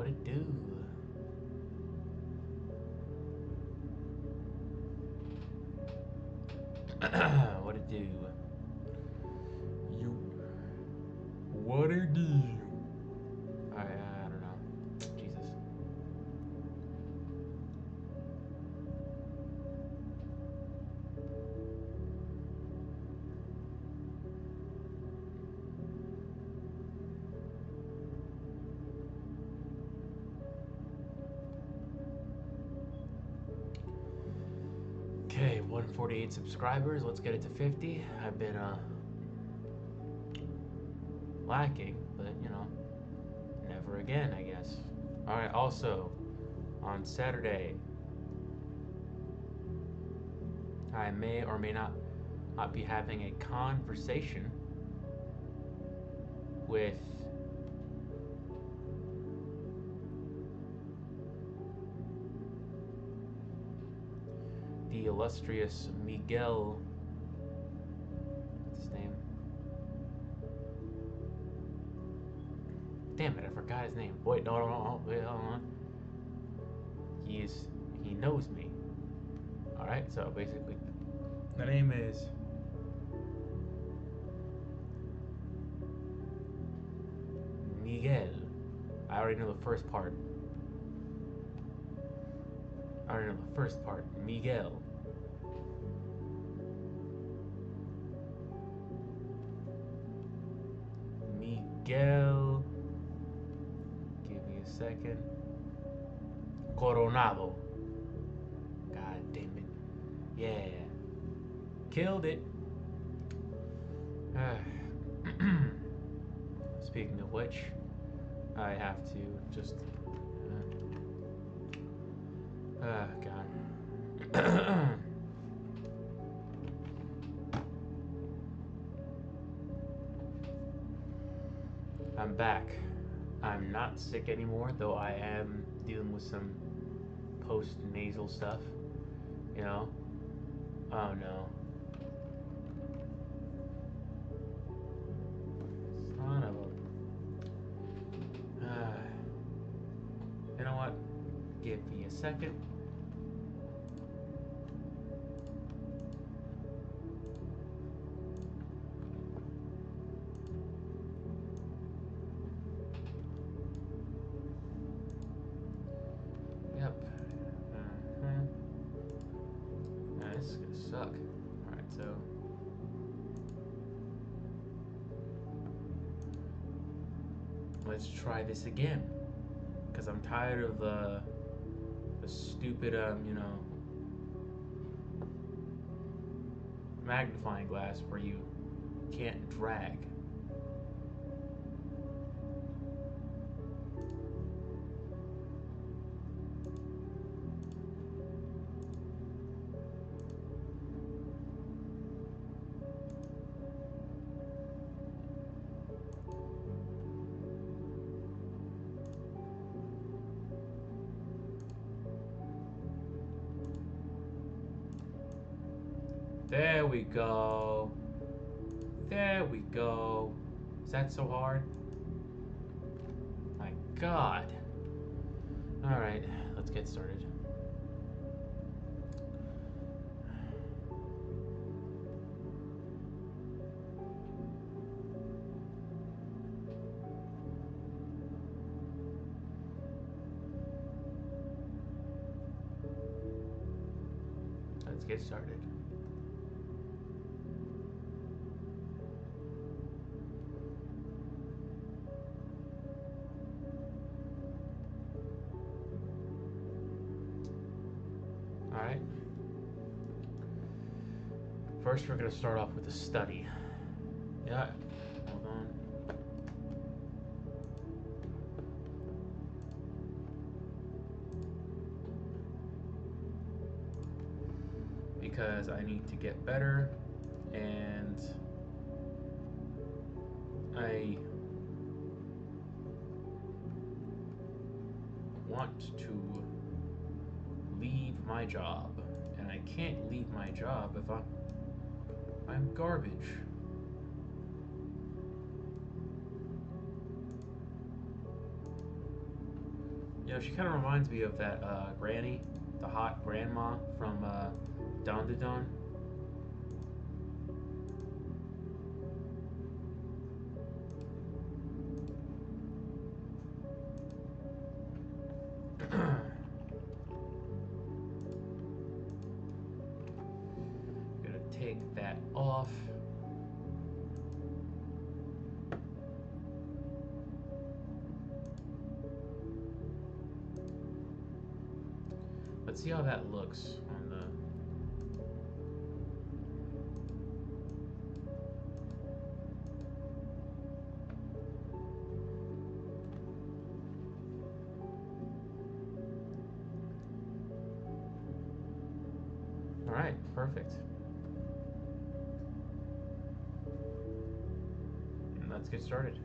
What it do? What it do? You. What it do? I don't know. Jesus. Okay, 148 subscribers. Let's get it to 50. I've been lacking, but you know, never again, I guess. All right. Also, on Saturday, I may or may not be having a conversation with the illustrious Miguel. What's his name? Damn it, I forgot his name. Wait, no, wait, hold on. He knows me. All right, so basically, the name is Miguel. I already know the first part. I already know the first part. Miguel. Miguel. Give me a second. Coronado. God damn it. Yeah. Killed it. Speaking of which, I have to just. God. I'm back. I'm not sick anymore, though I am dealing with some post nasal stuff. You know? Oh no. Son of a. You know what? Give me a second. Yep. This is gonna suck. Alright, so. Let's try this again. Because I'm tired of the stupid, magnifying glass where you can't drag. There we go. There we go. Is that so hard? My God. Alright, let's get started. Let's get started. Alright. First, we're going to start off with a study. Yeah, hold on. Because I need to get better, and I want to leave my job, and I can't leave my job if I'm garbage. You know, she kind of reminds me of that granny, the hot grandma from Dawn to Dawn. Gonna take that off. Let's see how that looks on the. All right, perfect. And let's get started.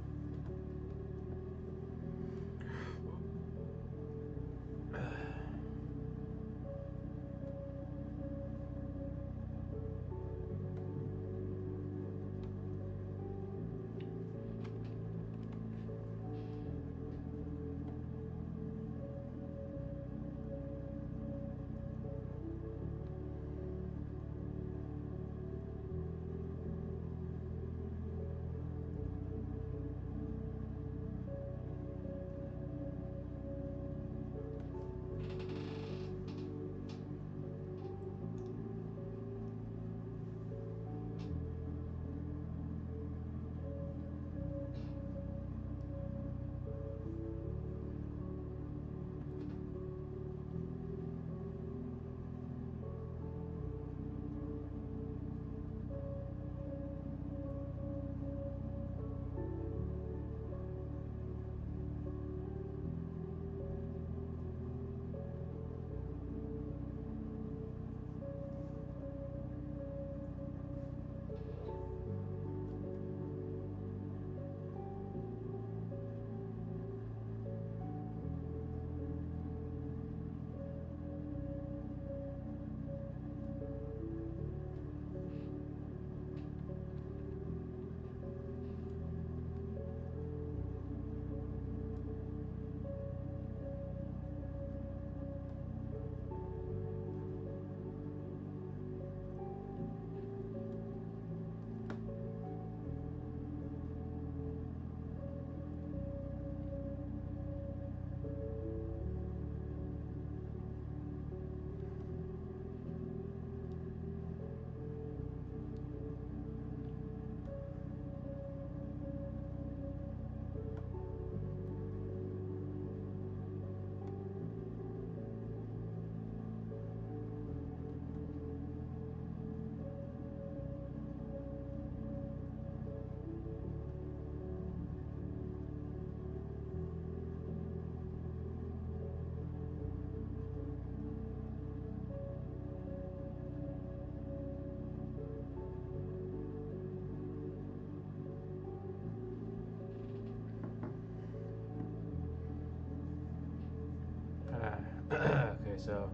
Okay, so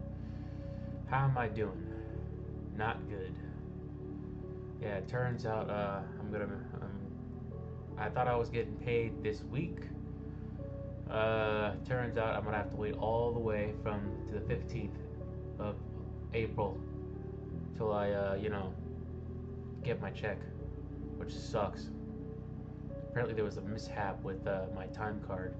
how am I doing? Not good. Yeah, it turns out I thought I was getting paid this week. Turns out I'm gonna have to wait all the way from to the 15th of April till I get my check, which sucks. Apparently there was a mishap with my time card.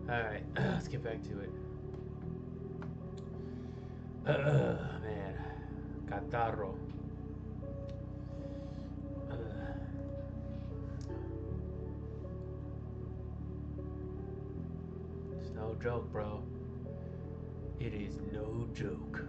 Alright, let's get back to it. Man. Catarro. It's no joke, bro. It is no joke.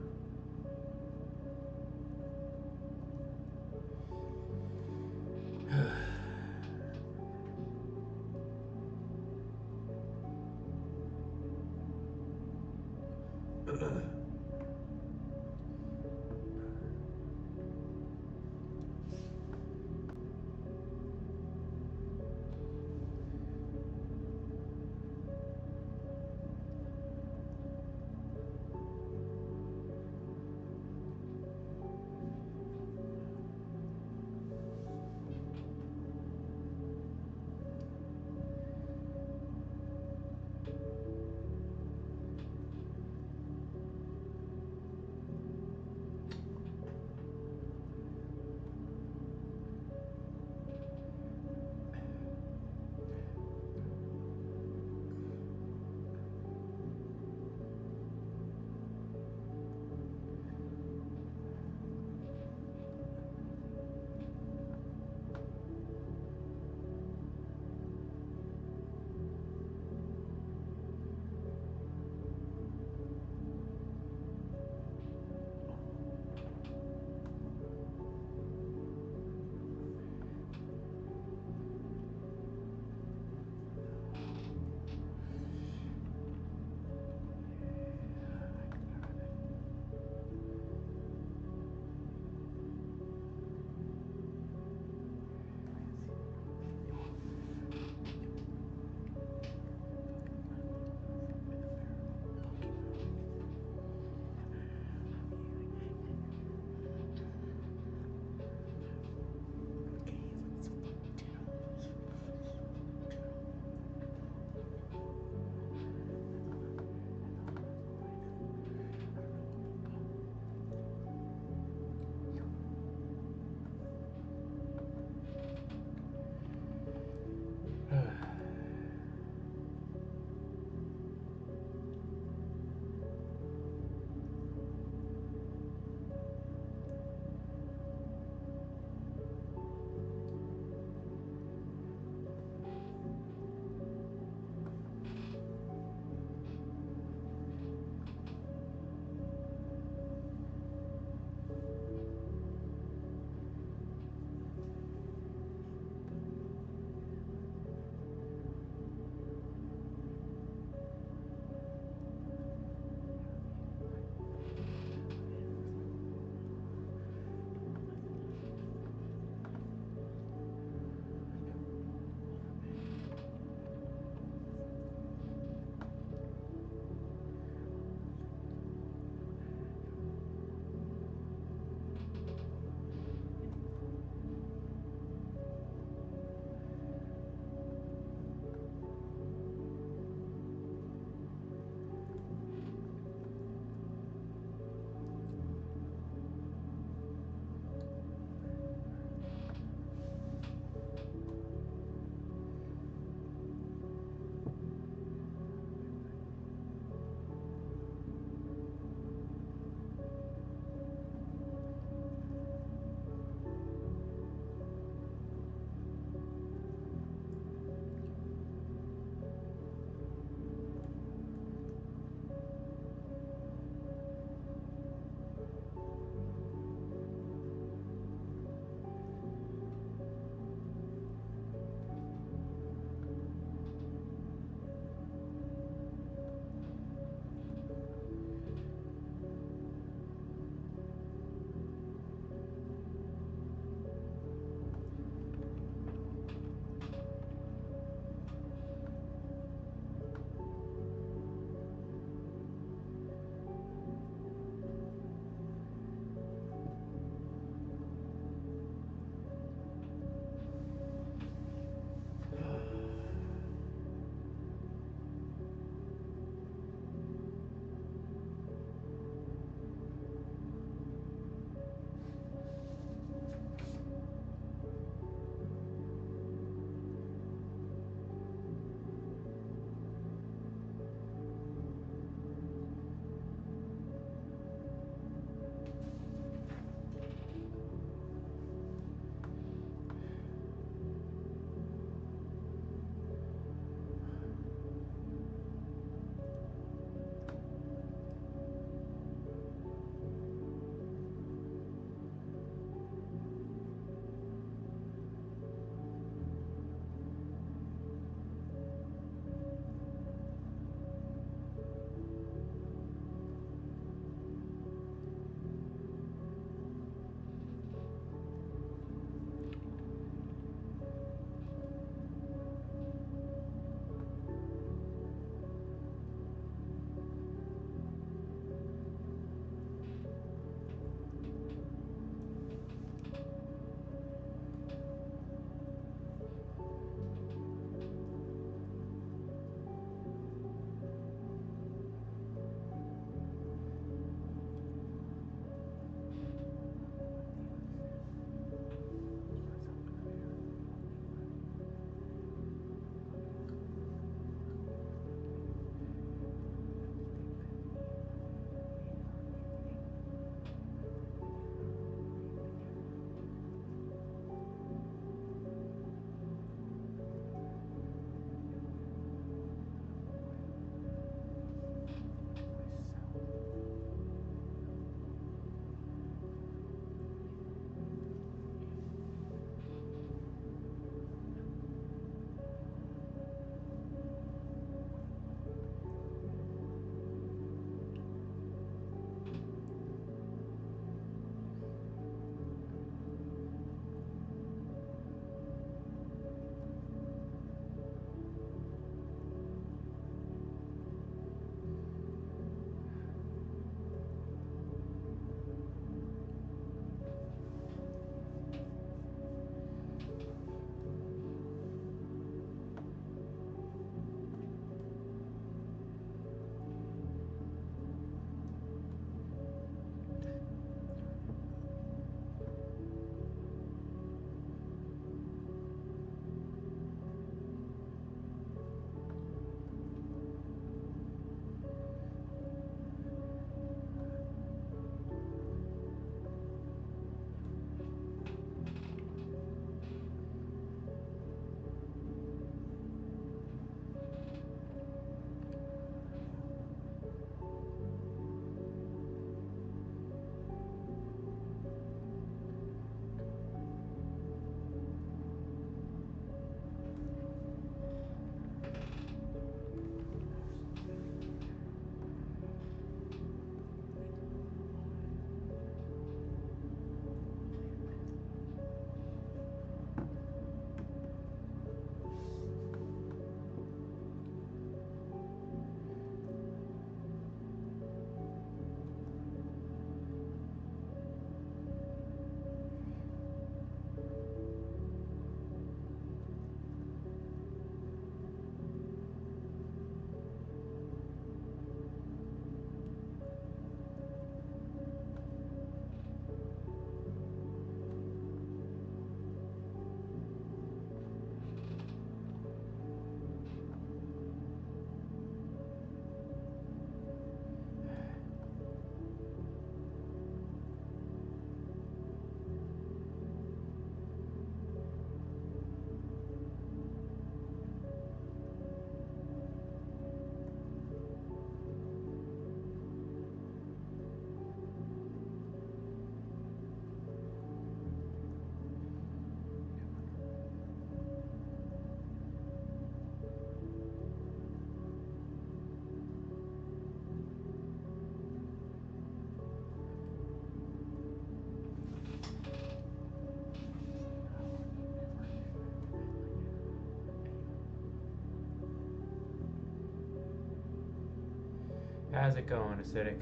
How's it going, Acidic?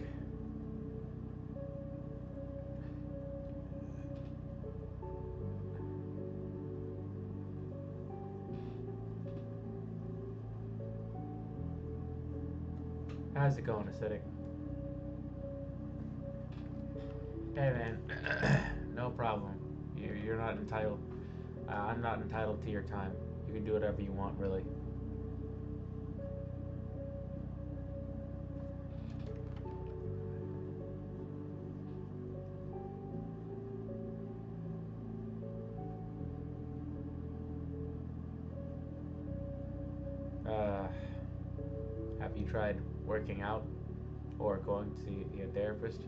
How's it going, Acidic? Hey, man. No problem. You're not entitled. I'm not entitled to your time. You can do whatever you want, really. Uh, have you tried working out or going to see a therapist?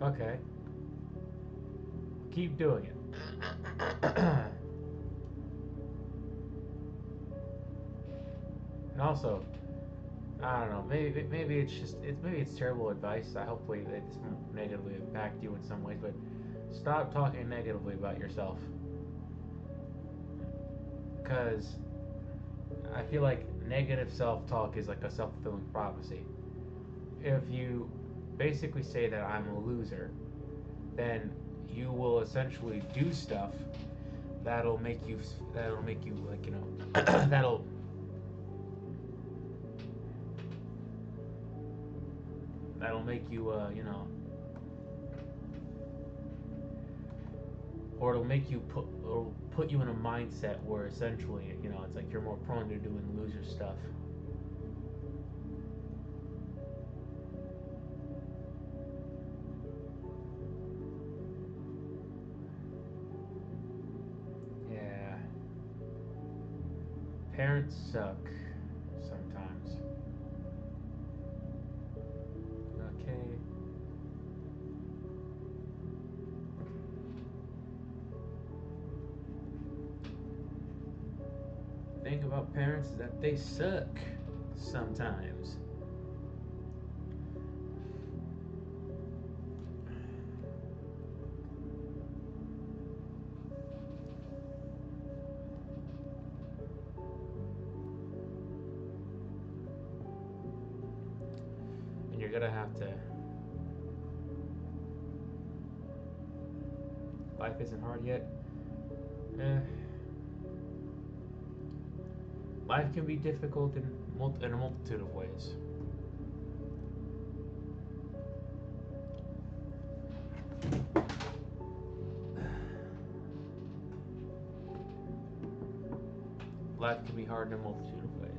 Okay. Keep doing it. And also, I don't know. Maybe it's terrible advice. I hopefully it won't negatively impact you in some ways. But stop talking negatively about yourself, because I feel like negative self-talk is like a self-fulfilling prophecy. If you basically say that I'm a loser, then you will essentially do stuff that'll make you like that'll make you or it'll put you in a mindset where essentially it's like you're more prone to doing loser stuff. Yeah, parents suck sometimes. Okay. Thing about parents is that they suck sometimes. And you're gonna have to. Life isn't hard yet. Eh, life can be difficult in a multitude of ways. Life can be hard in a multitude of ways.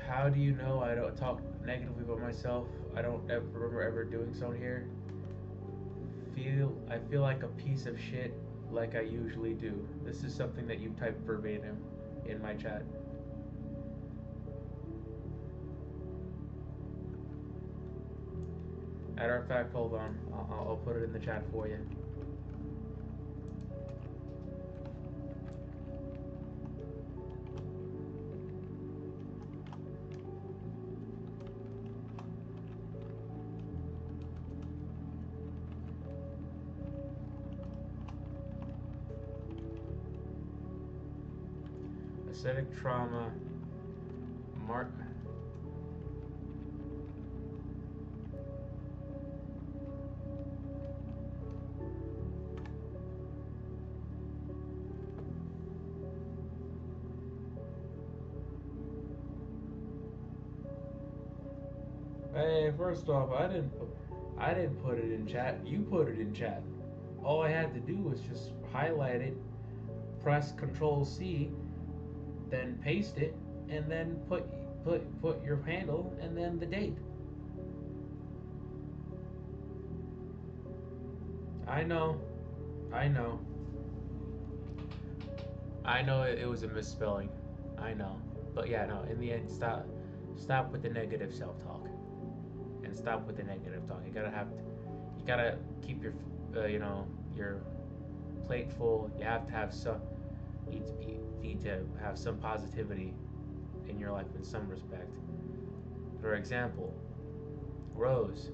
How do you know I don't talk negatively about myself? I don't ever remember ever doing so here. I feel like a piece of shit like I usually do. This is something that you typed verbatim in my chat. Matter of fact, hold on. I'll put it in the chat for you. aesthetic trauma, mark. Hey, first off, I didn't put it in chat. You put it in chat. All I had to do was just highlight it, press Control C, then paste it, and then put your handle and then the date. I know, I know, I know it was a misspelling. I know, but yeah, no. In the end, stop with the negative self-talk, and stop with the negative talk. You gotta keep your, your plate full. You have to have some, need to have some positivity in your life in some respect. For example, Rose,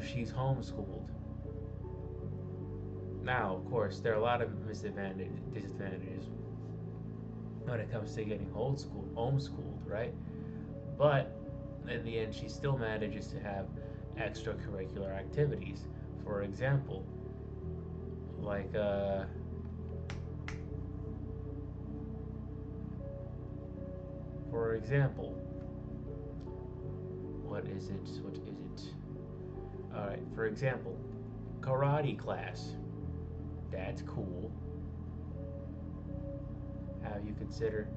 she's homeschooled. Now, of course, there are a lot of disadvantages when it comes to getting homeschooled, right? But in the end, she still manages to have extracurricular activities. For example, like for example, what is it? What is it? All right. For example, karate class. That's cool. Have you considered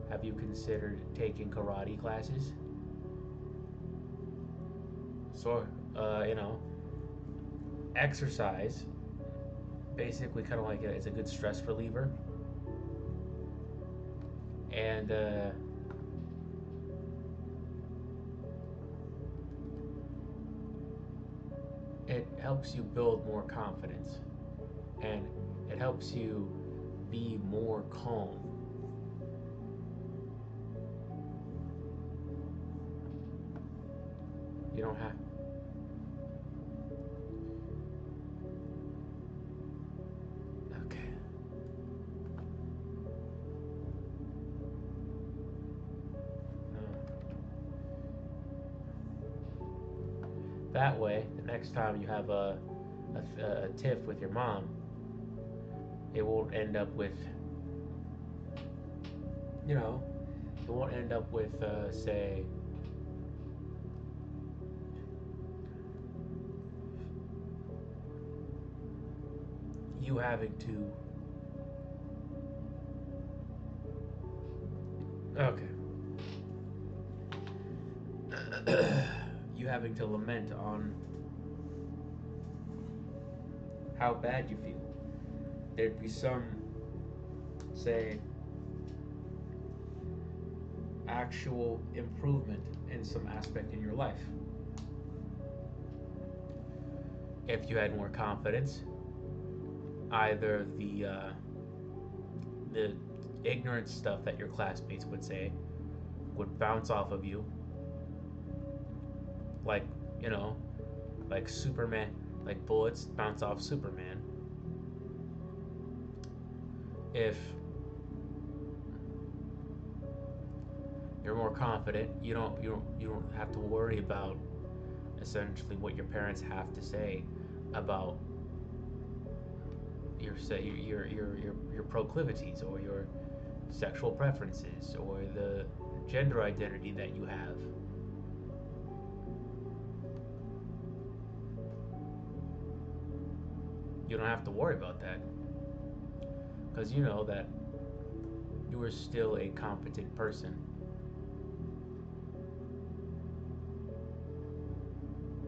have you considered taking karate classes? So, exercise basically kind of like it's a good stress reliever, and it helps you build more confidence, and it helps you be more calm. You don't have. Okay. No. That way, the next time you have a tiff with your mom, it won't end up with, you know, it won't end up with, say, you having to. Okay. You having to lament on how bad you feel. There'd be some, say, actual improvement in some aspect in your life. If you had more confidence, either the ignorant stuff that your classmates would say would bounce off of you, like you know, like Superman, like bullets bounce off Superman. If you're more confident, you don't have to worry about essentially what your parents have to say about your proclivities or your sexual preferences or the gender identity that you have. You don't have to worry about that because you know that you are still a competent person,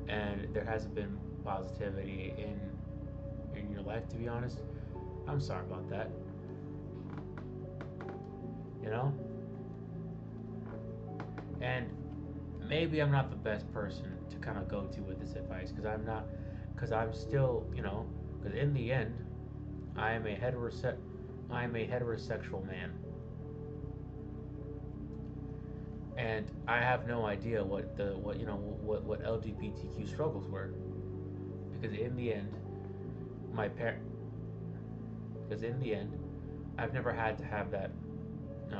and there hasn't been positivity in your life. To be honest, I'm sorry about that. You know, and maybe I'm not the best person to kind of go to with this advice because I'm still, because in the end, I am a heterosexual man, and I have no idea what LGBTQ struggles were, because in the end, my par because in the end, I've never had to have that,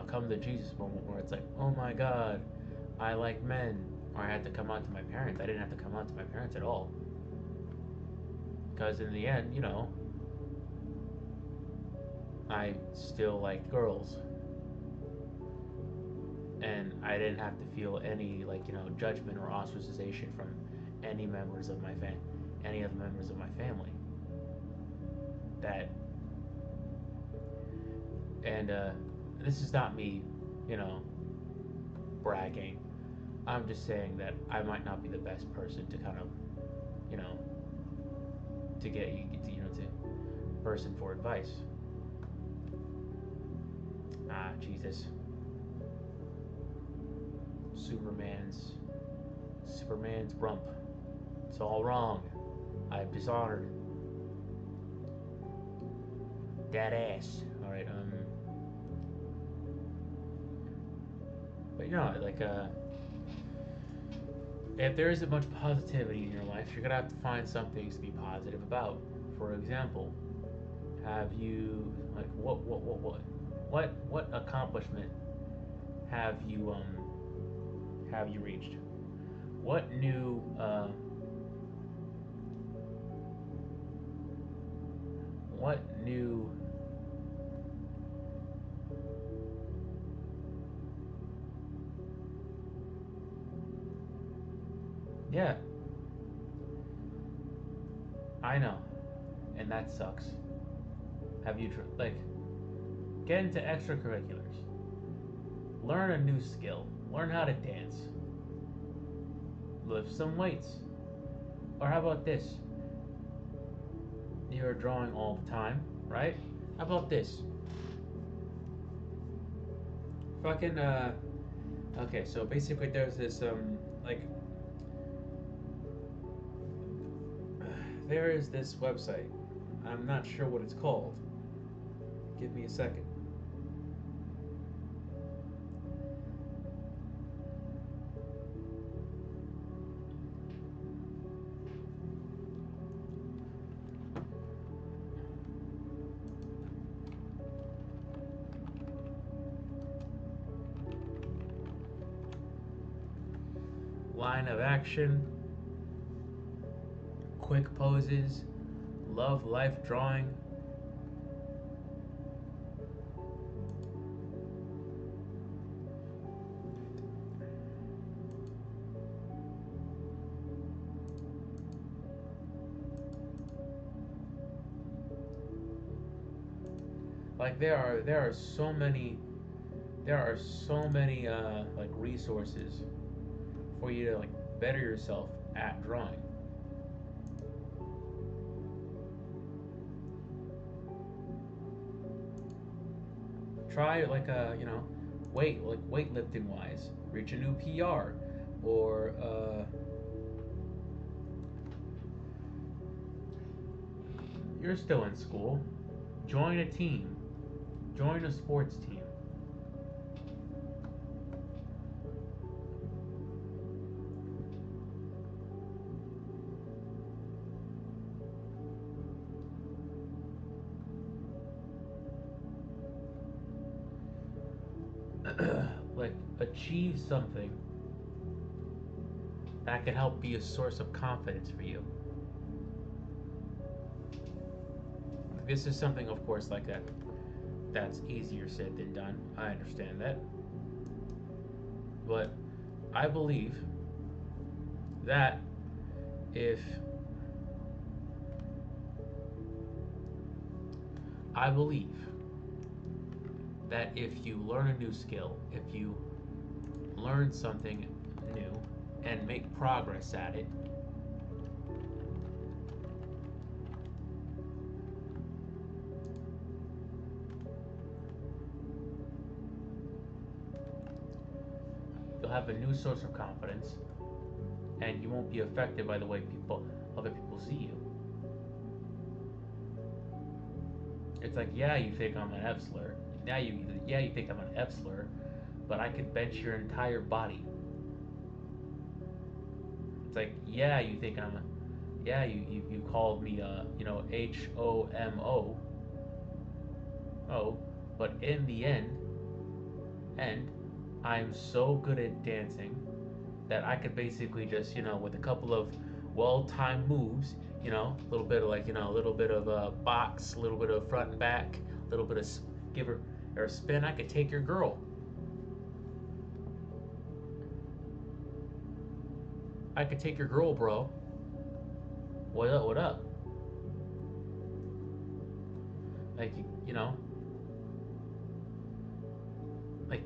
come to Jesus moment where it's like, oh my God, I like men, or I had to come out to my parents. I didn't have to come out to my parents at all, because in the end, I still liked girls, and I didn't have to feel any judgment or ostracization from any members of my any of the members of my family. That and this is not me, you know, bragging. I'm just saying that I might not be the best person to kind of, you know, to get you, to person for advice. Ah, Jesus. Superman's Superman's rump. It's all wrong. I've dishonored that ass. All right. But if there isn't much positivity in your life, you're gonna have to find some things to be positive about. For example, have you what accomplishment have you reached? What new what new yeah, I know, and that sucks. Have you get into extracurriculars, learn a new skill, learn how to dance, lift some weights, or how about this? You're drawing all the time, right? How about this? Fucking okay, so basically there's this there is this website. I'm not sure what it's called. Give me a second. Line of action, quick poses, love life drawing. Like there are so many resources for you to better yourself at drawing. Try weightlifting wise, reach a new PR, or you're still in school, join a team, join a sports team. Achieve something that can help be a source of confidence for you. This is something, of course, like that's easier said than done. I understand that. But I believe that if I believe that if you learn a new skill, if you learn something new and make progress at it, you'll have a new source of confidence and you won't be affected by the way other people see you. It's like, yeah, you think I'm an F slur. Yeah, you think I'm an F slur, but I could bench your entire body. It's like, yeah, you think yeah, you called me, HOMO. Oh, But in the end, I'm so good at dancing that I could basically just, with a couple of well-timed moves, a little bit of like, a little bit of box, a little bit of front and back, a little bit of give her or spin, I could take your girl. I could take your girl, bro. What up? What up? Like,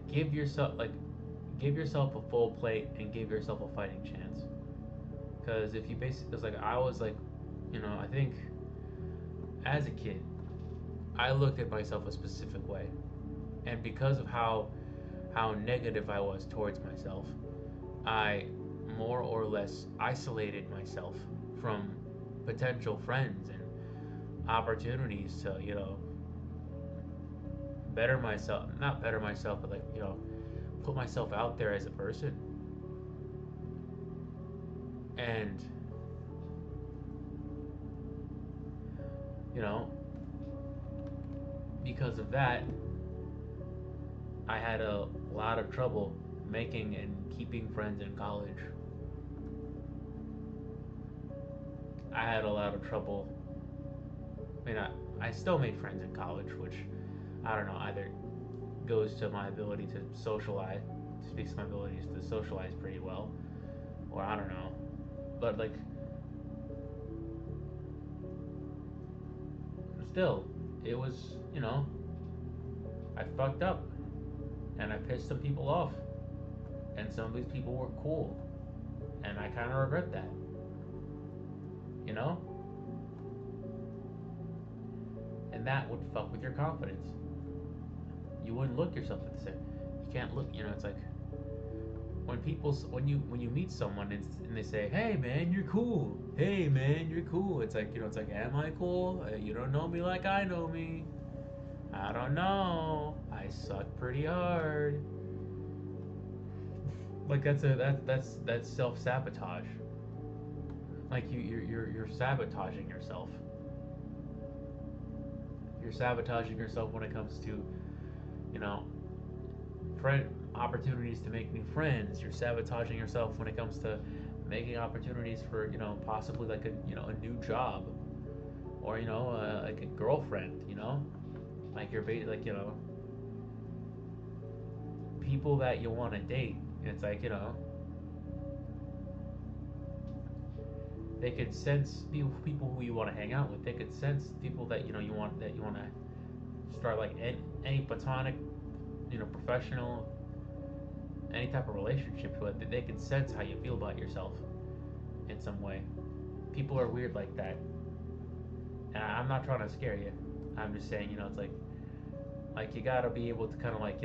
give yourself a full plate and give yourself a fighting chance. Because if you basically, because like I was like, I think as a kid, I looked at myself a specific way, and because of how negative I was towards myself, I more or less isolated myself from potential friends and opportunities to, better myself, not better myself, but like, put myself out there as a person. And, you know, because of that, I had a lot of trouble making and keeping friends in college. I had a lot of trouble. I mean, I still made friends in college, which I don't know, either goes to my ability to socialize, speaks to my abilities to socialize pretty well, or I don't know. But like, still, it was, I fucked up and I pissed some people off, and some of these people were cool, and I kind of regret that, you know? And that would fuck with your confidence. You wouldn't look yourself at the same. You can't look, it's like when you meet someone and they say, "Hey man, you're cool. Hey man, you're cool." It's like, it's like, "Am I cool? You don't know me like I know me. I don't know. I suck pretty hard." Like that's self-sabotage. Like you're sabotaging yourself. You're sabotaging yourself when it comes to, you know, friend opportunities to make new friends. You're sabotaging yourself when it comes to making opportunities for, possibly like a new job, or like a girlfriend. Like like, people that you want to date. It's like, they could sense people who you want to hang out with. They could sense people that you want to start like any platonic, professional, any type of relationship with. They could sense how you feel about yourself in some way. People are weird like that, and I'm not trying to scare you. I'm just saying, it's like you gotta be able to kind of like,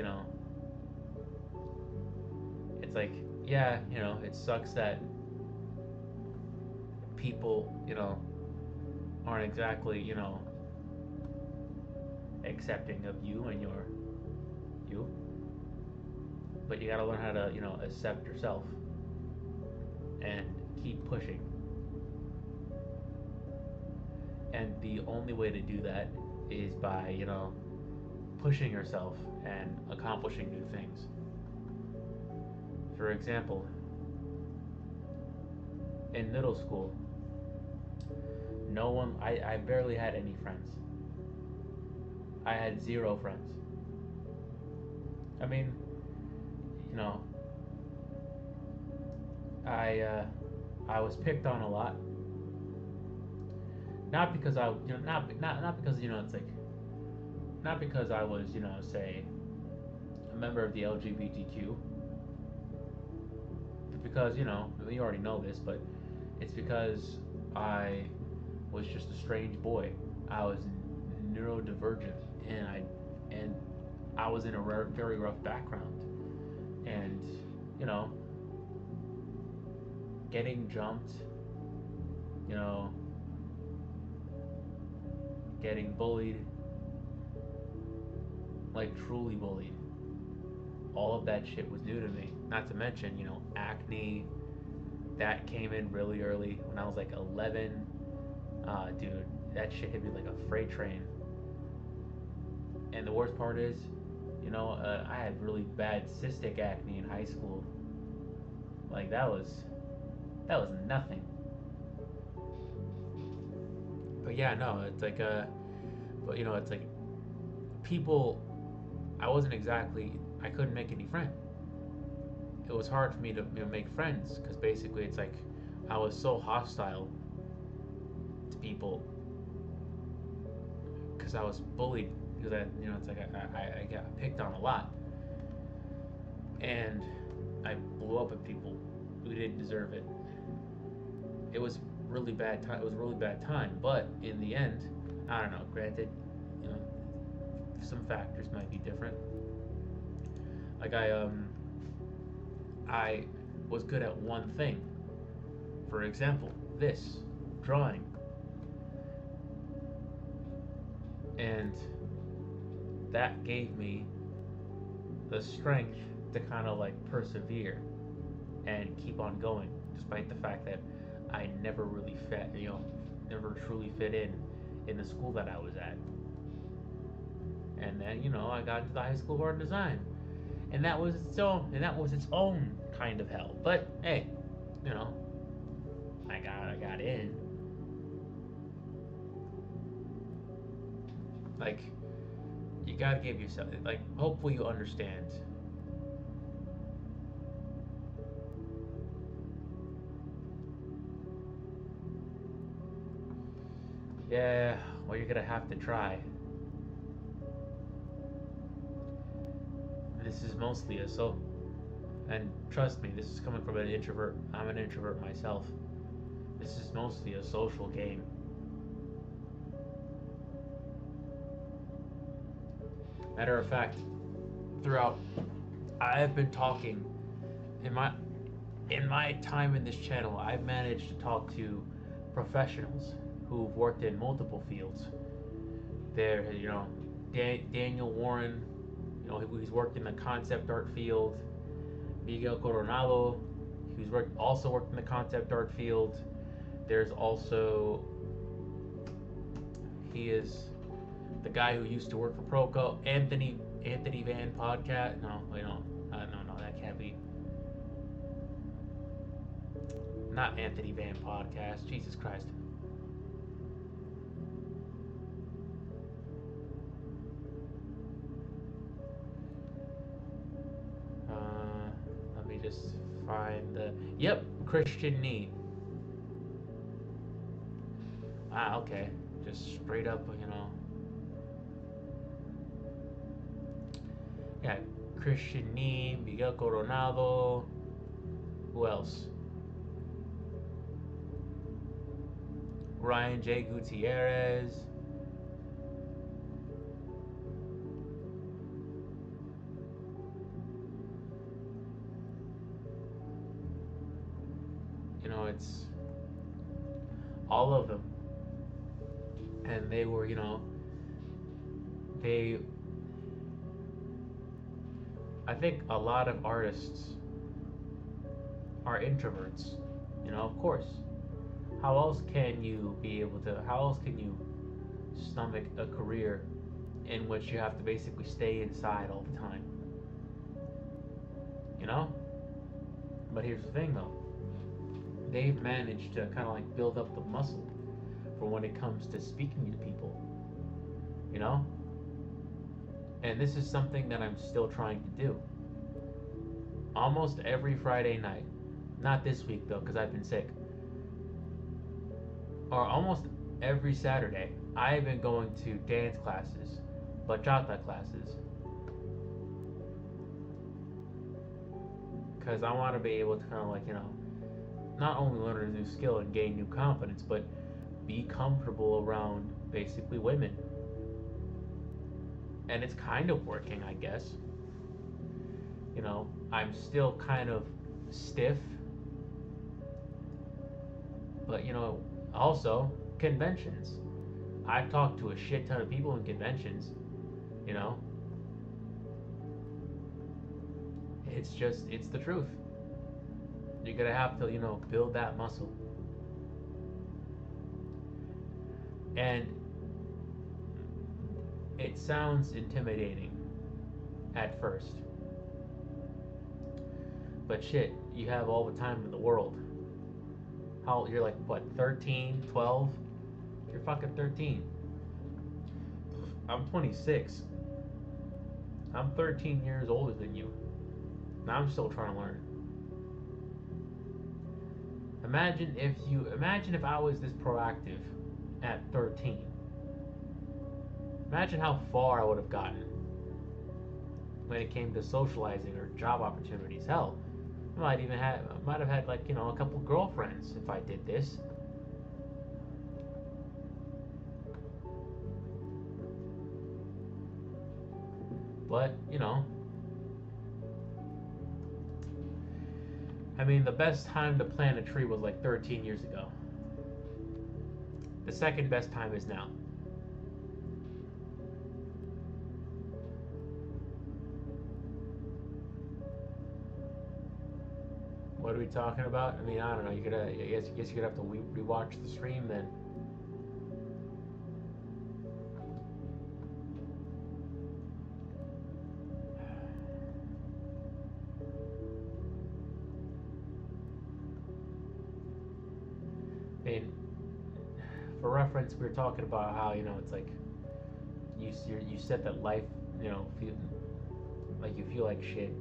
it's like, yeah, it sucks that people, aren't exactly, accepting of you and you, but you gotta learn how to, accept yourself and keep pushing. And the only way to do that is by, pushing yourself and accomplishing new things. For example, in middle school, no one, I barely had any friends. I had zero friends. I mean, you know, I uh, I was picked on a lot, not because I, not because, it's like, not because I was, say, a member of the LGBTQ, but because, you already know this, but it's because I was just a strange boy. I was neurodivergent, and and I was in a very rough background, and, you know, getting jumped, you know, getting bullied, like truly bullied. All of that shit was new to me. Not to mention, acne that came in really early when I was like 11. Dude, that shit hit me like a freight train. And the worst part is, I had really bad cystic acne in high school. Like that was nothing. But yeah, no, it's like but it's like people. I wasn't exactly. I couldn't make any friends. It was hard for me to make friends because basically it's like I was so hostile to people because I was bullied because it's like I got picked on a lot and I blew up at people who didn't deserve it. It was really bad time. It was a really bad time, but in the end, I don't know. Granted, you know, some factors might be different. Like I was good at one thing. For example, this drawing, and that gave me the strength to kind of like persevere and keep on going, despite the fact that I never really never truly fit in the school that I was at. And then I got into the High School of Art and Design, and that was its own kind of hell. But hey, you know, I got in. Like you gotta give yourself like. Hopefully you understand. Yeah, well you're gonna have to try. This is mostly a so, and trust me, this is coming from an introvert. I'm an introvert myself. This is mostly a social game. Matter of fact, throughout I have been talking in my time in this channel, I've managed to talk to professionals who've worked in multiple fields. There, Daniel Warren, he's worked in the concept art field. Miguel Coronado, also worked in the concept art field. There's also he is the guy who used to work for Proco, Anthony Van Podcast. No, wait, no, that can't be. Not Anthony Van Podcast. Jesus Christ. Let me just find the. Yep, Christian Knee. Ah, okay. Just straight up, Yeah, Christian Knee, Miguel Coronado. Who else? Ryan J. Gutierrez. It's all of them. And they were, they. I think a lot of artists are introverts. Of course. How else can you how else can you stomach a career in which you have to basically stay inside all the time? You know? But here's the thing though. They've managed to kind of like build up the muscle for when it comes to speaking to people. You know? And this is something that I'm still trying to do. Almost every Friday night. Not this week though, because I've been sick. Or almost every Saturday, I've been going to dance classes, bachata classes. Because I want to be able to kind of like, not only learn a new skill and gain new confidence, but be comfortable around basically women. And it's kind of working, I guess. I'm still kind of stiff. But, also conventions. I've talked to a shit ton of people in conventions, you know. It's the truth. You're gonna have to, build that muscle. And it sounds intimidating at first. But shit, you have all the time in the world. How you're like what, 13, 12? You're fucking 13. I'm 26. I'm 13 years older than you. And I'm still trying to learn. Imagine if I was this proactive at 13. Imagine how far I would have gotten when it came to socializing or job opportunities. Hell, I might have had like, you know, a couple girlfriends if I did this. But, you know, I mean, the best time to plant a tree was like 13 years ago. The second best time is now. What are we talking about? I mean, I don't know. I guess you're gonna have to rewatch the stream then. I mean, for reference, we were talking about how, you know, it's like you said that life, you know, you feel like shit.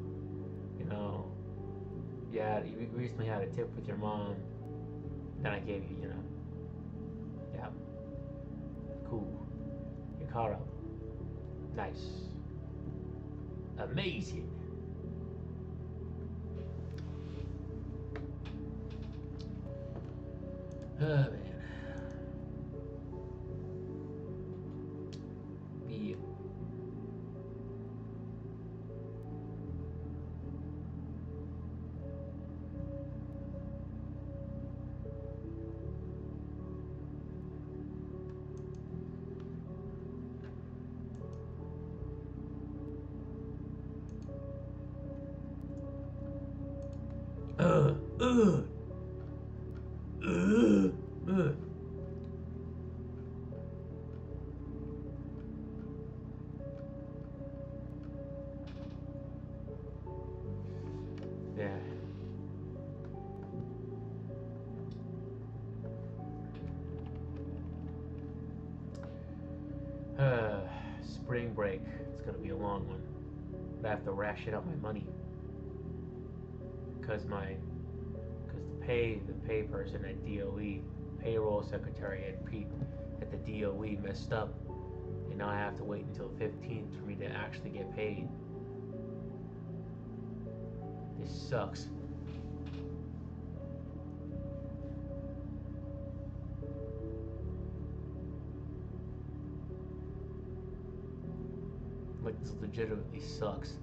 You know, yeah, you recently had a tip with your mom. Then I gave you, you know, yeah, cool. You caught up. Nice. Amazing. Oh man. Be uh uh uh. Yeah. Spring break. It's gonna be a long one. But I have to ration out my money because the pay person at DOE, payroll secretary at the DOE messed up, and now I have to wait until the 15th for me to actually get paid. This sucks. Like, this legitimately sucks.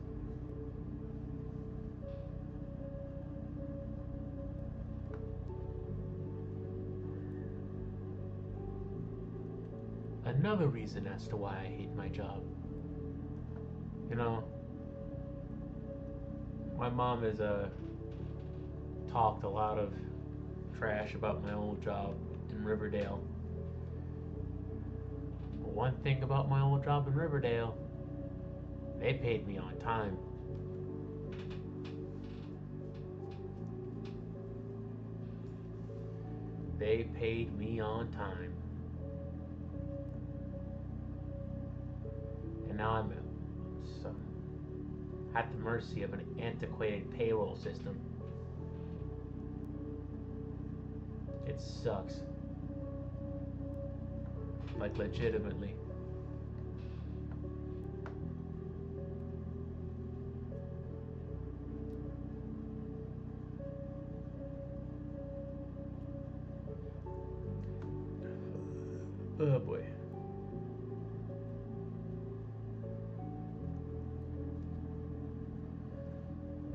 Another reason as to why I hate my job. You know, my mom has talked a lot of trash about my old job in Riverdale. But one thing about my old job in Riverdale, they paid me on time. They paid me on time. And now I'm at the mercy of an antiquated payroll system. It sucks. Like, legitimately. Oh boy.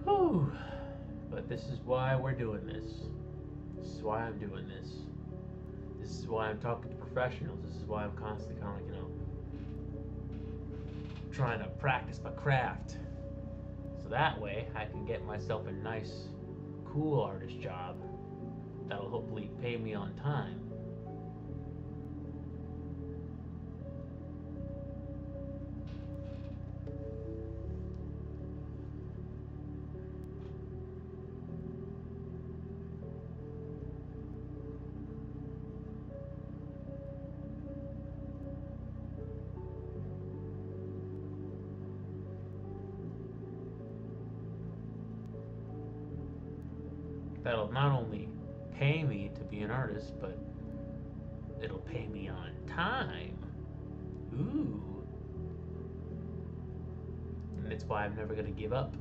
Whew. But this is why we're doing this. This is why I'm doing this. This is why I'm talking to professionals. This is why I'm constantly kind of like, you know, trying to practice my craft. So that way I can get myself a nice, cool artist job that'll hopefully pay me on time. that'll not only pay me to be an artist, but it'll pay me on time. Ooh. And that's why I'm never gonna give up.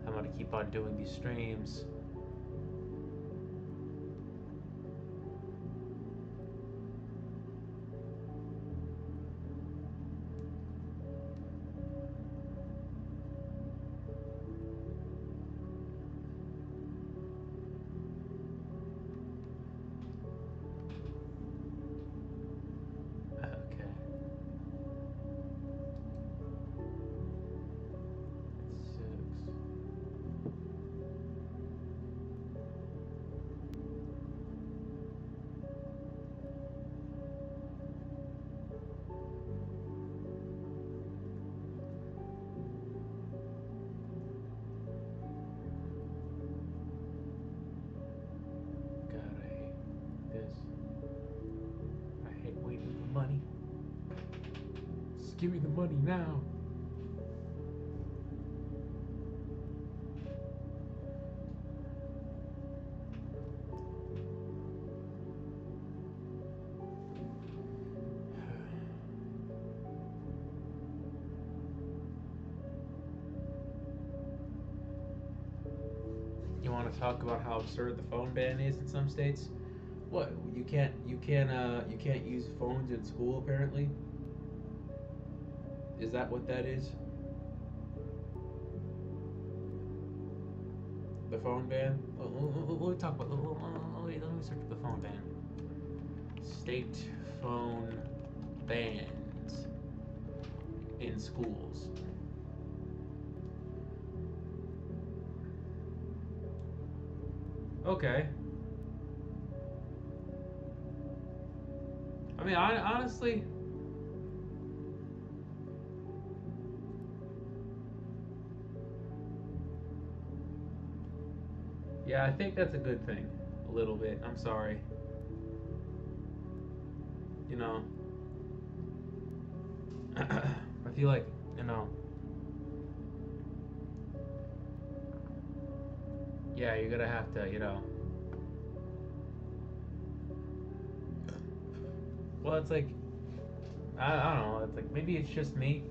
I'm gonna keep on doing these streams. Okay. Six. God, I hate this. I hate waiting for money. Just give me the money now. You want to talk about how absurd the phone ban is in some states? What, you can't use phones in school apparently? Is that what that is? The phone ban? Let me talk about. Let me search for the phone ban. State phone bans in schools. Okay. I mean, honestly, yeah, I think that's a good thing. A little bit. I'm sorry. You know, I feel like, you know, yeah, you're gonna have to, well, it's like, I don't know, it's like maybe it's just me,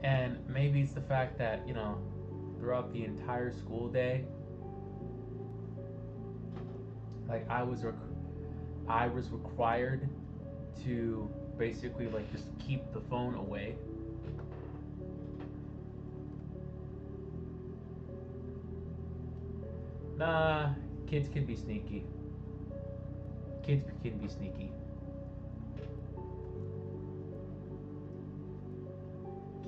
and maybe it's the fact that, throughout the entire school day, like I was required to basically like just keep the phone away. Nah, kids can be sneaky. Kids can be sneaky.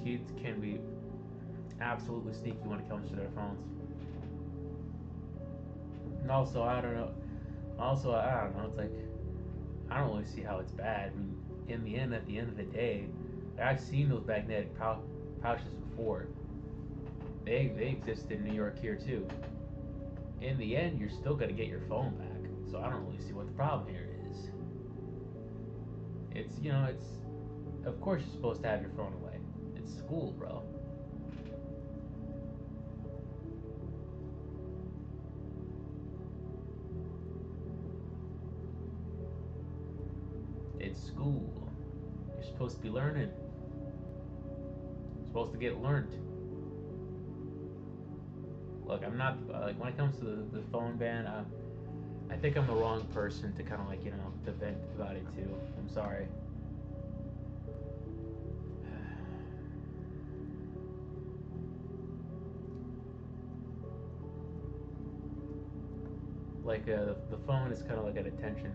Kids can be absolutely sneaky when it comes to their phones. And also, I don't know. Also, I don't know. It's like I don't really see how it's bad. I mean, in the end, at the end of the day, I've seen those magnetic pouches before. They exist in New York here too. In the end, you're still gonna get your phone back. So I don't really see what the problem here is. It's of course you're supposed to have your phone away. It's school, bro. It's school. You're supposed to be learning. You're supposed to get learned. Look, I'm not like when it comes to the phone ban. I think I'm the wrong person to kind of like to vent about it too. I'm sorry. Like the phone is kind of like at attention.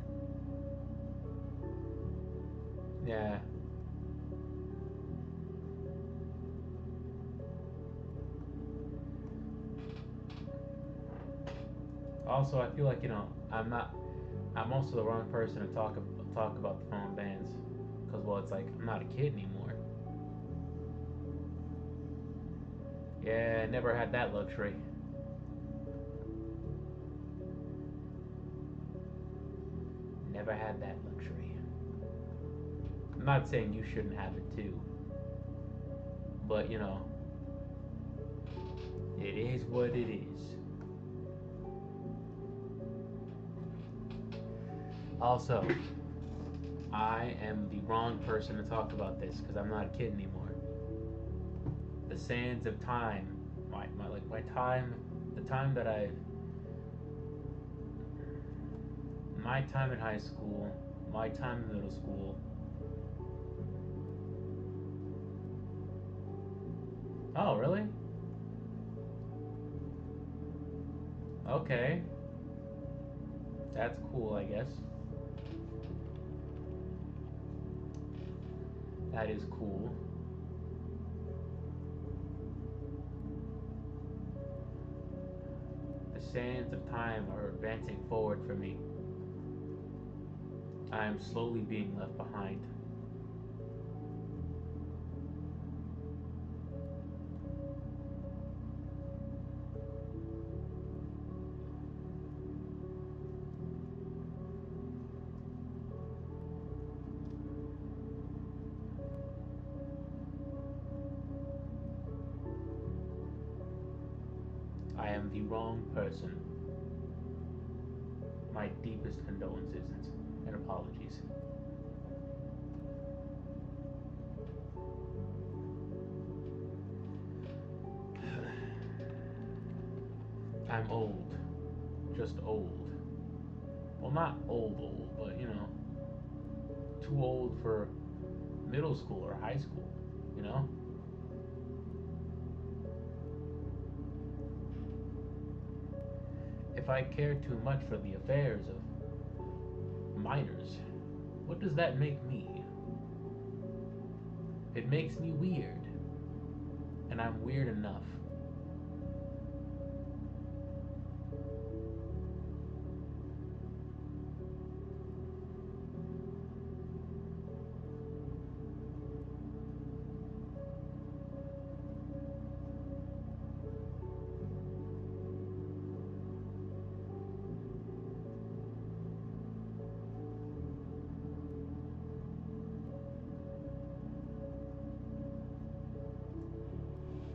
Yeah. Also, I feel like I'm not. I'm also the wrong person to talk about the phone bans, because well, it's like I'm not a kid anymore. Yeah, never had that luxury. Never had that luxury. I'm not saying you shouldn't have it too, but It is what it is. Also, I am the wrong person to talk about this because I'm not a kid anymore. The sands of time, my time, the time that my time in high school, my time in middle school. Oh, really? Okay. That's cool, I guess. That is cool. The sands of time are advancing forward for me. I am slowly being left behind. I am the wrong person. My deepest condolences and apologies. I'm old. Just old. Well, not old, but too old for middle school or high school, you know? If I care too much for the affairs of minors, what does that make me? It makes me weird. And I'm weird enough.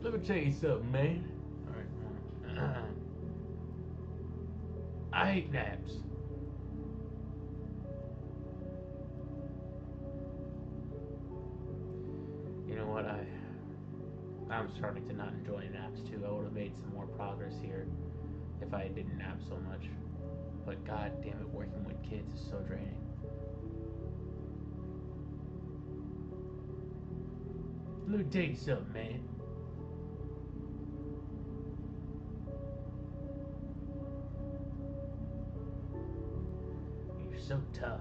Let me tell you something, man. Alright. I hate naps. You know what? I'm starting to not enjoy naps too. I would have made some more progress here if I didn't nap so much. But god damn it, working with kids is so draining. Let me tell you something, man. You're so tough.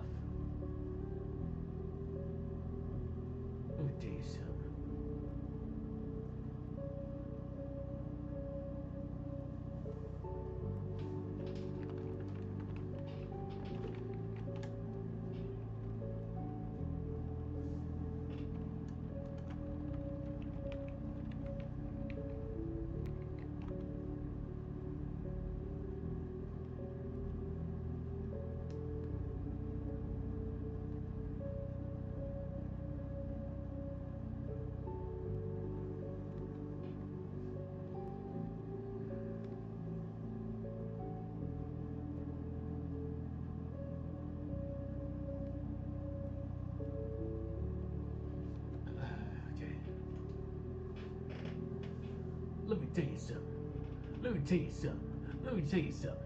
Let me tell you something. Okay. Let me tell you something. Let me tell you something. Let me tell you something.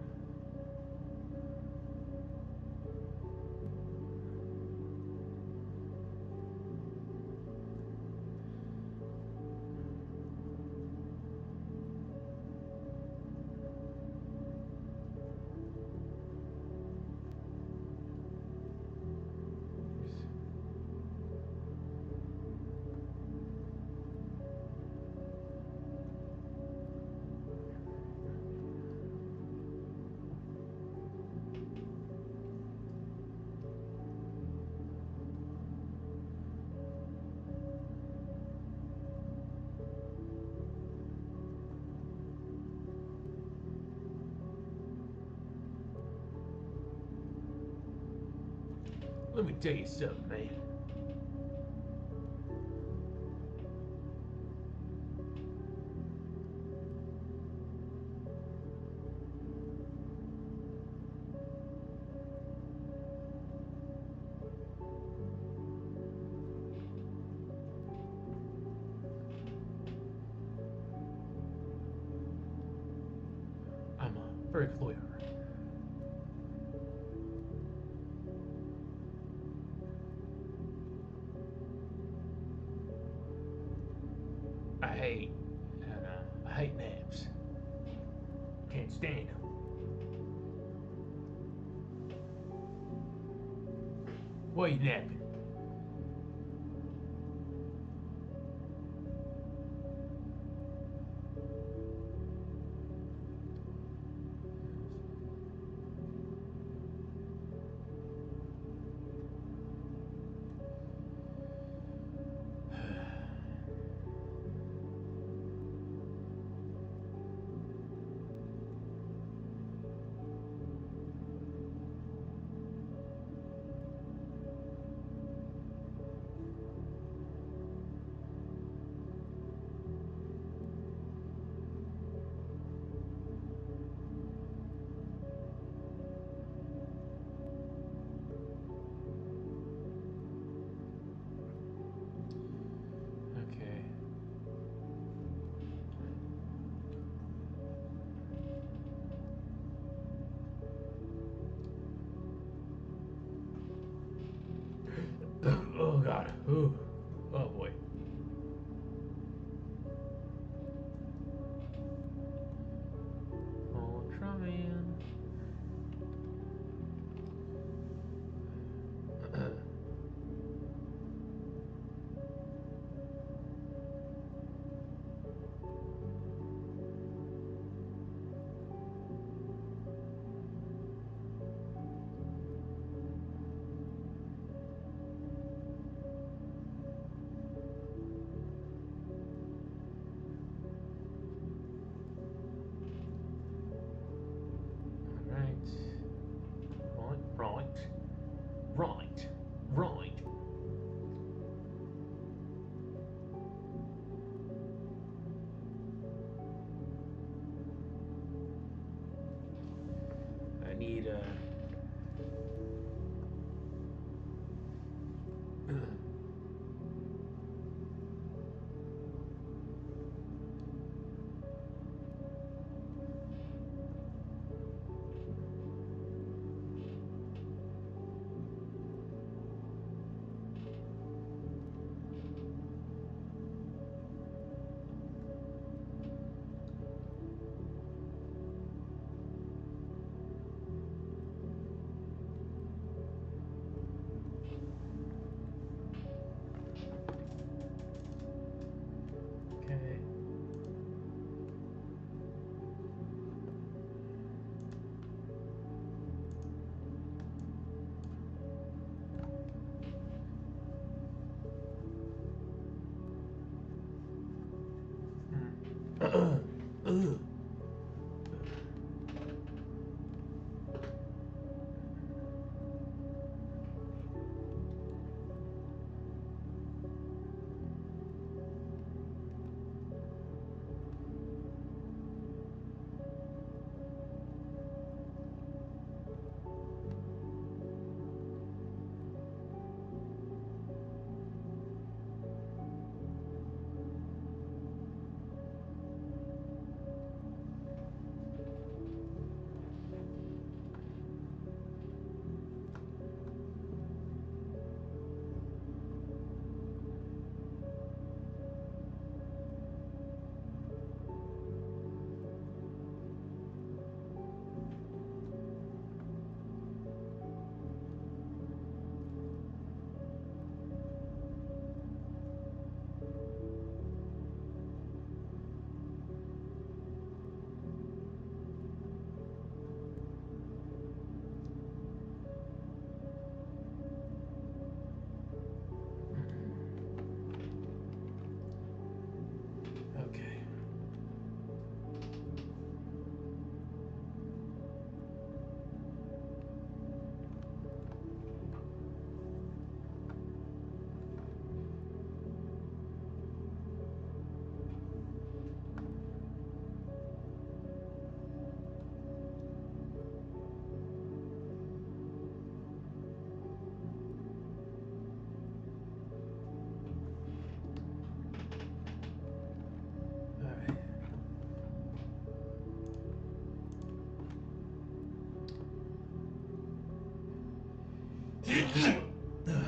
Let me tell you something, man. very clear. I I hate naps. Can't stand them. Why you napping? Okay. Oh God. Ooh. Oh boy. Ultraman. Right. Right. Right. Right. I need Alright, alright.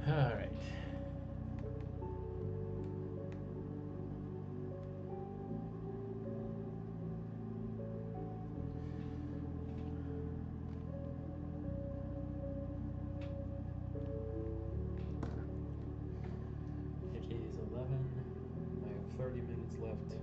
Alright. It is 11. I have 30 minutes left.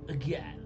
Again.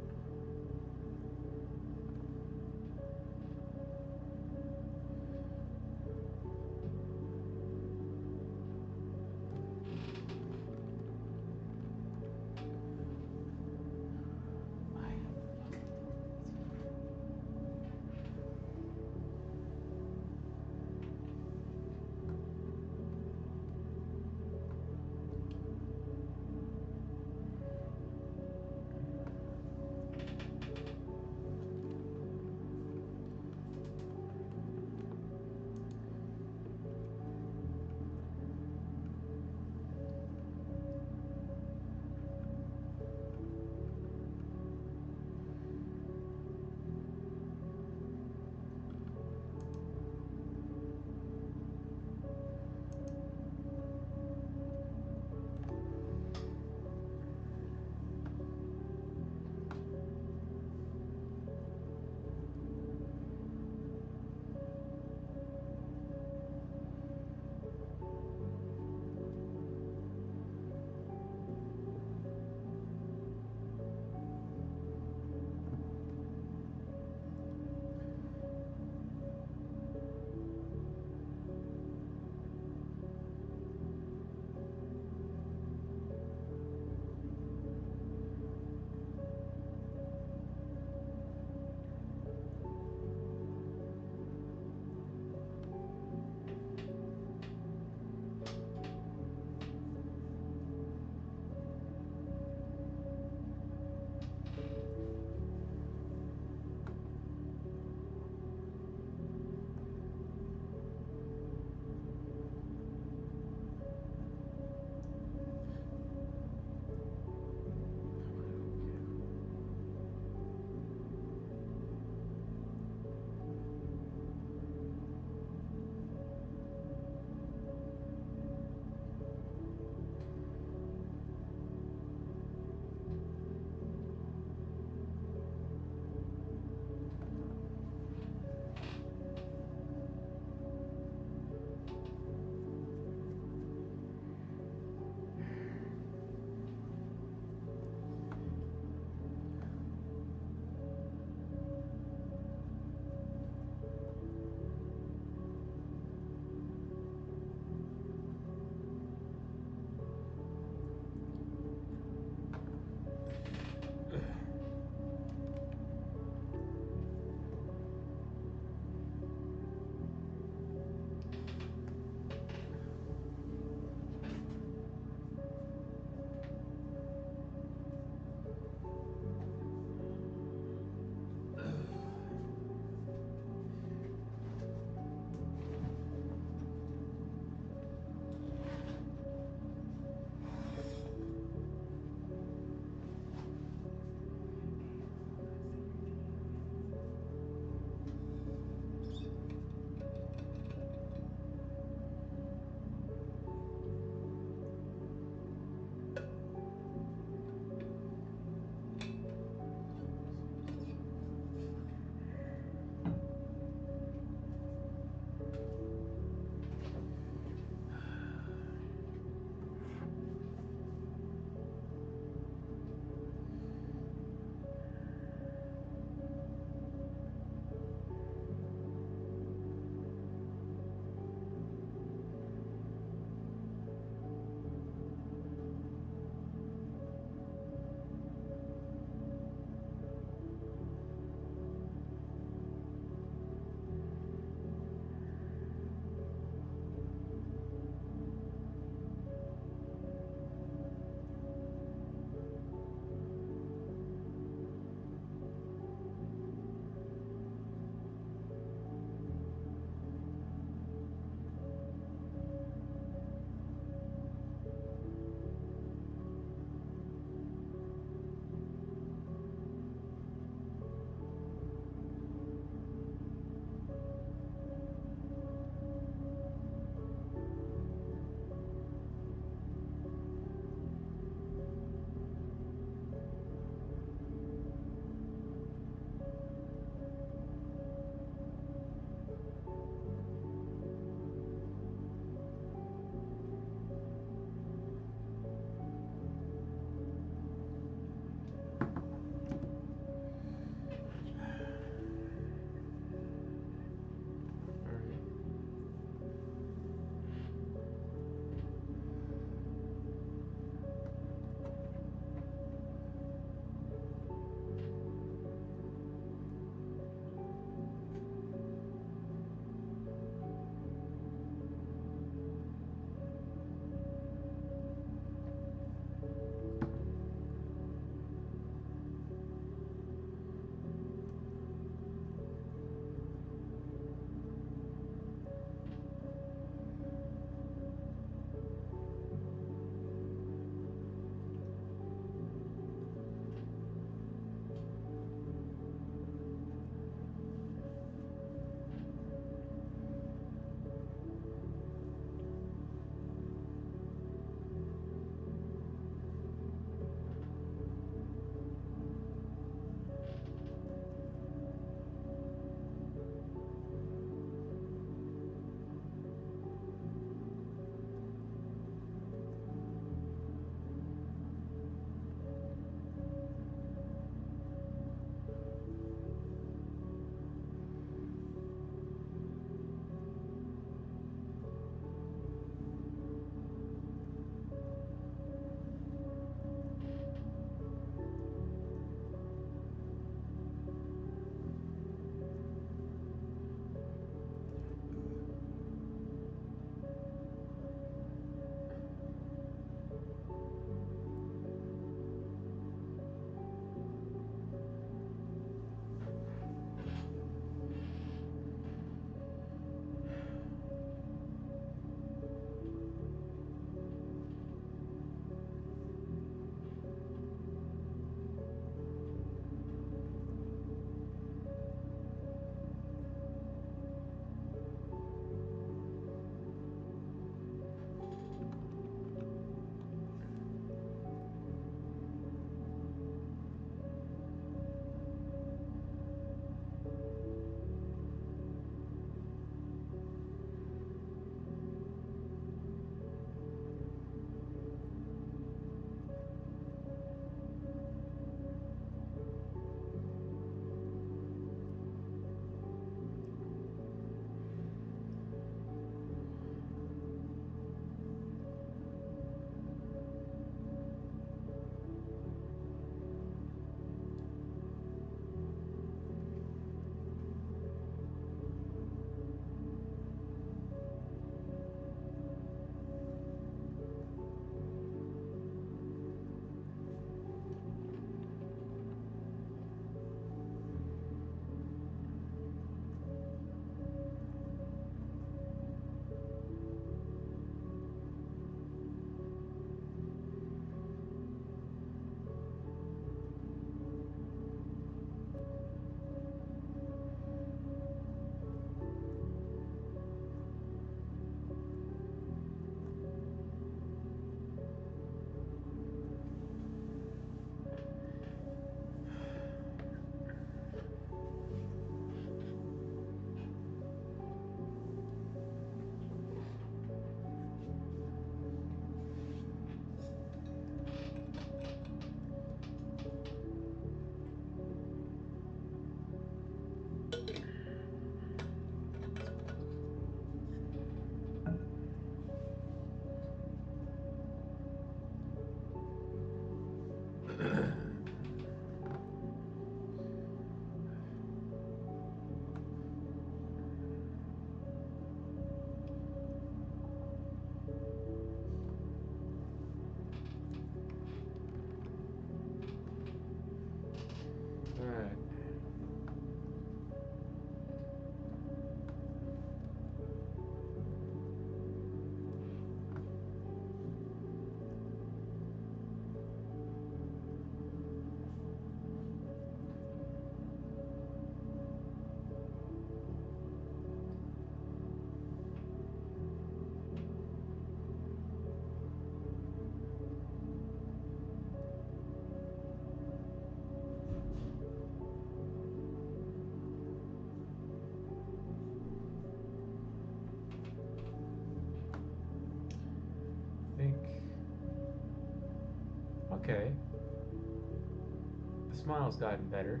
smile's gotten better.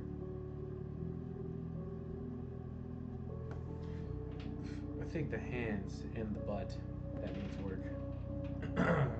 I think the hands and the butt that needs work. Alright.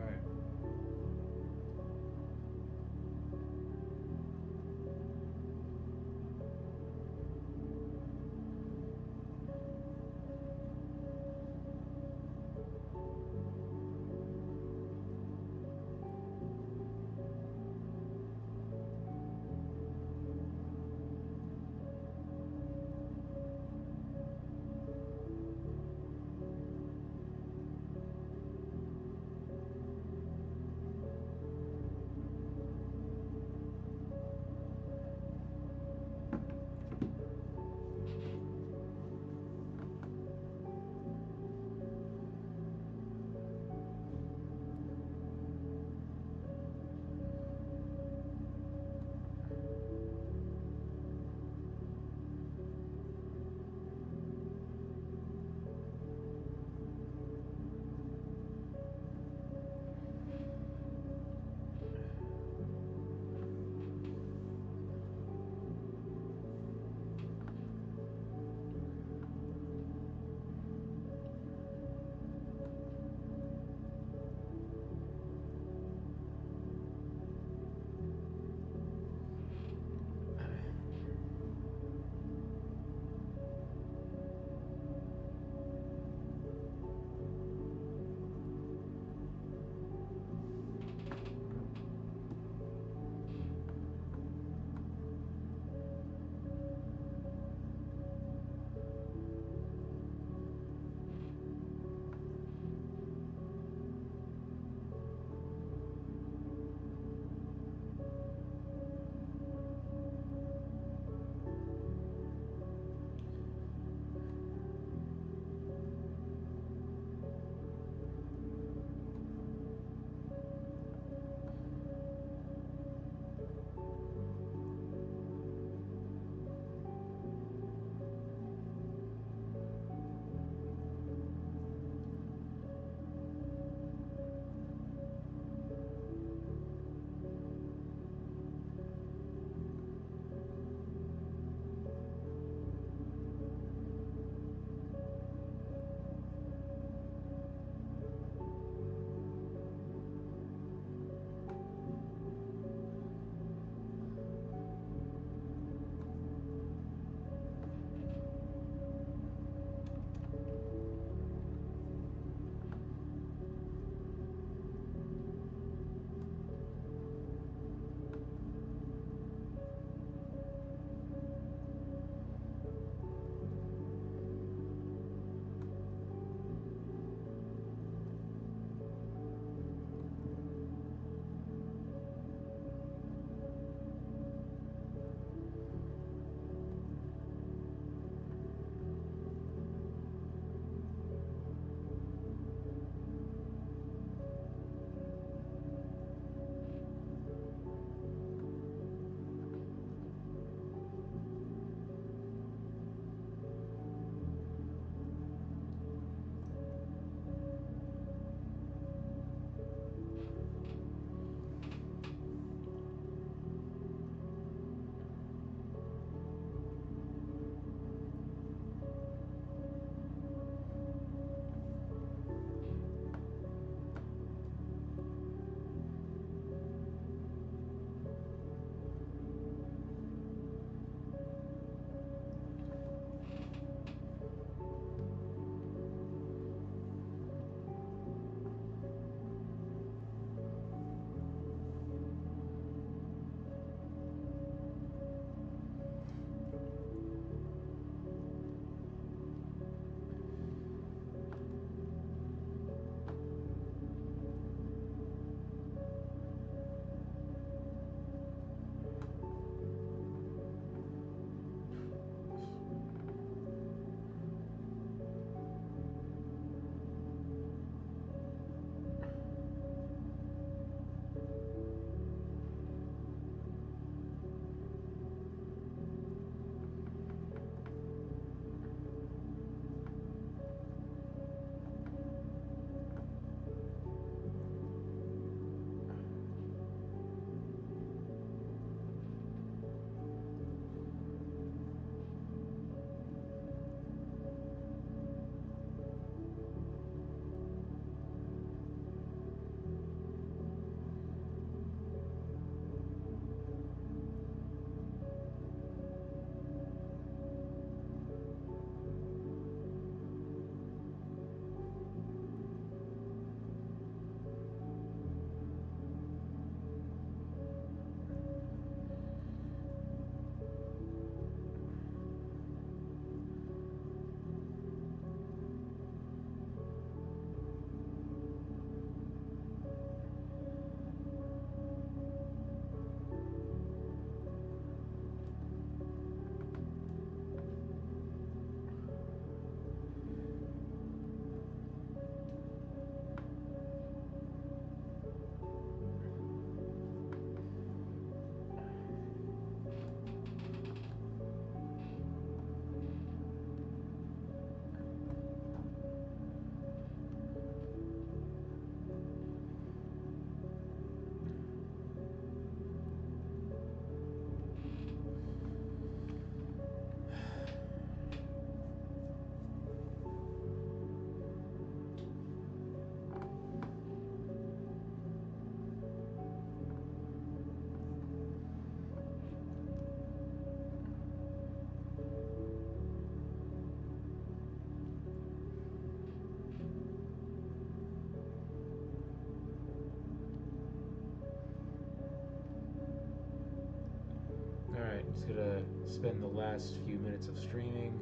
spend the last few minutes of streaming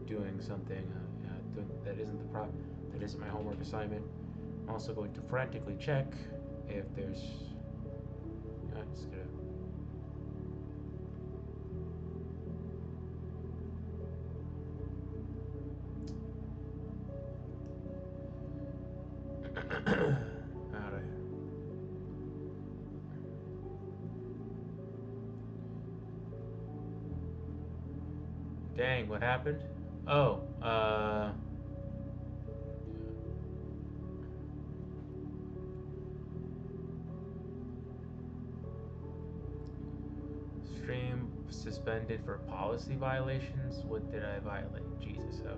doing something that isn't my homework assignment. I'm also going to frantically check if there's. Just gonna. Alright. Dang, what happened? Oh, stream suspended for policy violations? What did I violate? Jesus, okay.